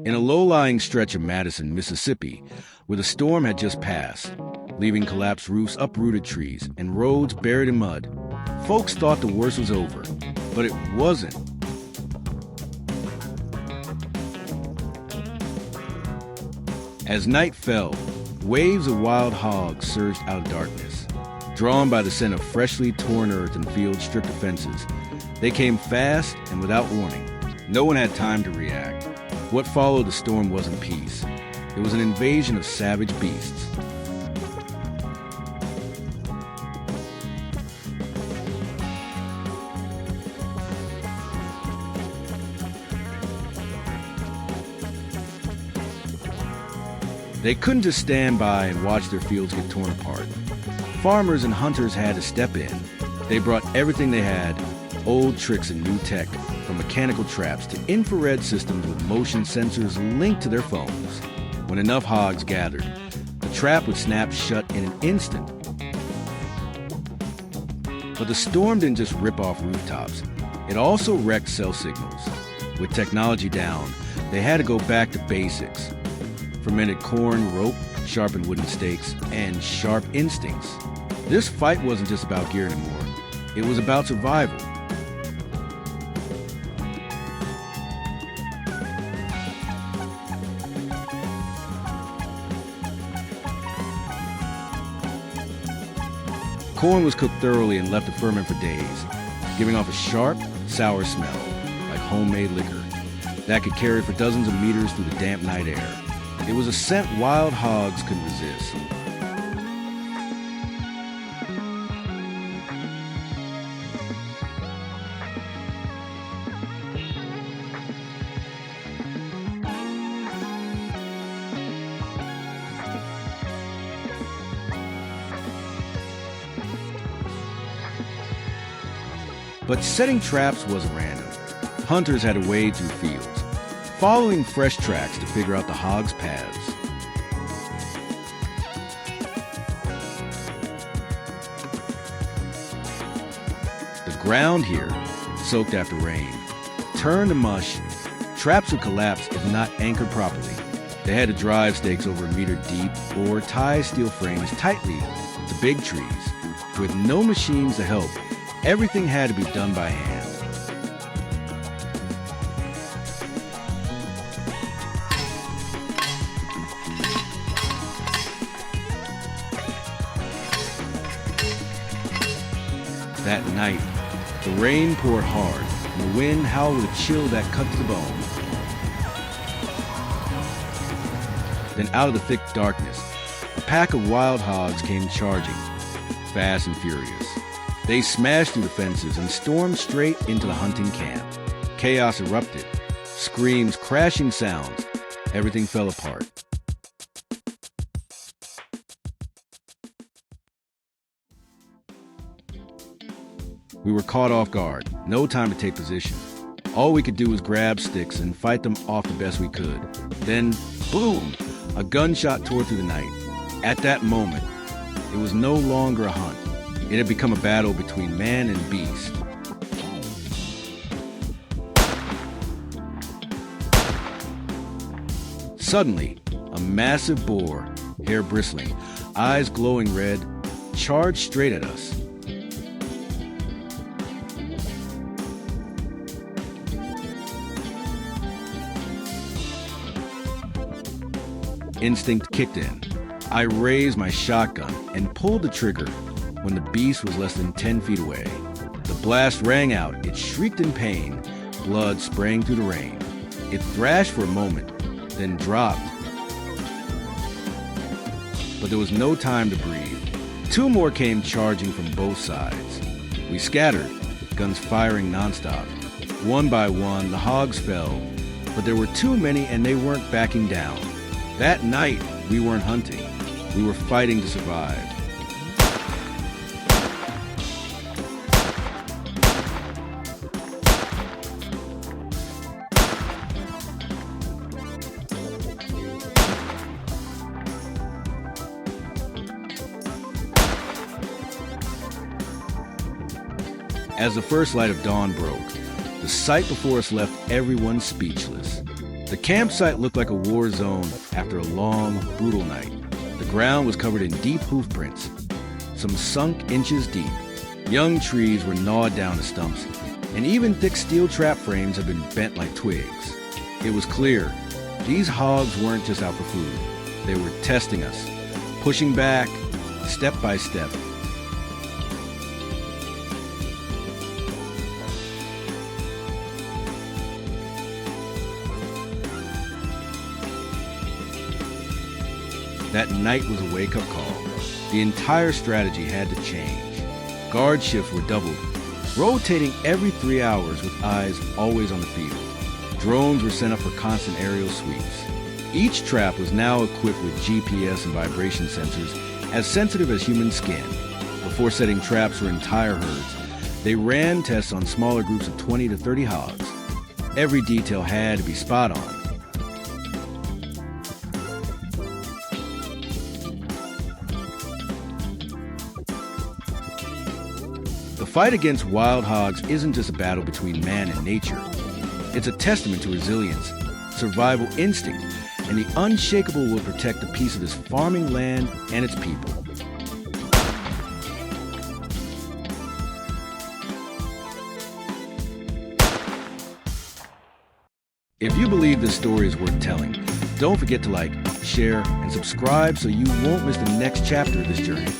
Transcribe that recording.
In a low-lying stretch of Madison, Mississippi, where the storm had just passed, leaving collapsed roofs, uprooted trees, and roads buried in mud, folks thought the worst was over, but it wasn't. As night fell, waves of wild hogs surged out of darkness. Drawn by the scent of freshly torn earth and field-stripped of fences, they came fast and without warning. No one had time to react. What followed the storm wasn't peace. It was an invasion of savage beasts. They couldn't just stand by and watch their fields get torn apart. Farmers and hunters had to step in. They brought everything they had, old tricks and new tech, from mechanical traps to infrared systems with motion sensors linked to their phones. When enough hogs gathered, the trap would snap shut in an instant. But the storm didn't just rip off rooftops. It also wrecked cell signals. With technology down, they had to go back to basics. Fermented corn, rope, sharpened wooden stakes, and sharp instincts. This fight wasn't just about gear anymore. It was about survival. Corn was cooked thoroughly and left to ferment for days, giving off a sharp, sour smell, like homemade liquor, that could carry for dozens of meters through the damp night air. It was a scent wild hogs couldn't resist. But setting traps wasn't random. Hunters had to wade through fields, following fresh tracks to figure out the hogs' paths. The ground here, soaked after rain, turned to mush. Traps would collapse if not anchored properly. They had to drive stakes over a meter deep or tie steel frames tightly to big trees. With no machines to help, everything had to be done by hand. That night, the rain poured hard, and the wind howled with a chill that cut to the bone. Then out of the thick darkness, a pack of wild hogs came charging, fast and furious. They smashed through the fences and stormed straight into the hunting camp. Chaos erupted, screams, crashing sounds. Everything fell apart. We were caught off guard, no time to take position. All we could do was grab sticks and fight them off the best we could. Then, boom, a gunshot tore through the night. At that moment, it was no longer a hunt. It had become a battle between man and beast. Suddenly, a massive boar, hair bristling, eyes glowing red, charged straight at us. Instinct kicked in. I raised my shotgun and pulled the trigger when the beast was less than 10 feet away. The blast rang out. It shrieked in pain, blood spraying through the rain. It thrashed for a moment, then dropped. But there was no time to breathe. Two more came charging from both sides. We scattered, guns firing nonstop. One by one, the hogs fell, but there were too many and they weren't backing down. That night, we weren't hunting. We were fighting to survive. As the first light of dawn broke, the sight before us left everyone speechless. The campsite looked like a war zone after a long, brutal night. The ground was covered in deep hoof prints, some sunk inches deep. Young trees were gnawed down to stumps, and even thick steel trap frames had been bent like twigs. It was clear these hogs weren't just out for food. They were testing us, pushing back, step by step. That night was a wake-up call. The entire strategy had to change. Guard shifts were doubled, rotating every 3 hours with eyes always on the field. Drones were sent up for constant aerial sweeps. Each trap was now equipped with GPS and vibration sensors as sensitive as human skin. Before setting traps for entire herds, they ran tests on smaller groups of 20 to 30 hogs. Every detail had to be spot on. The fight against wild hogs isn't just a battle between man and nature. It's a testament to resilience, survival instinct, and the unshakable will protect the peace of this farming land and its people. If you believe this story is worth telling, don't forget to like, share, and subscribe so you won't miss the next chapter of this journey.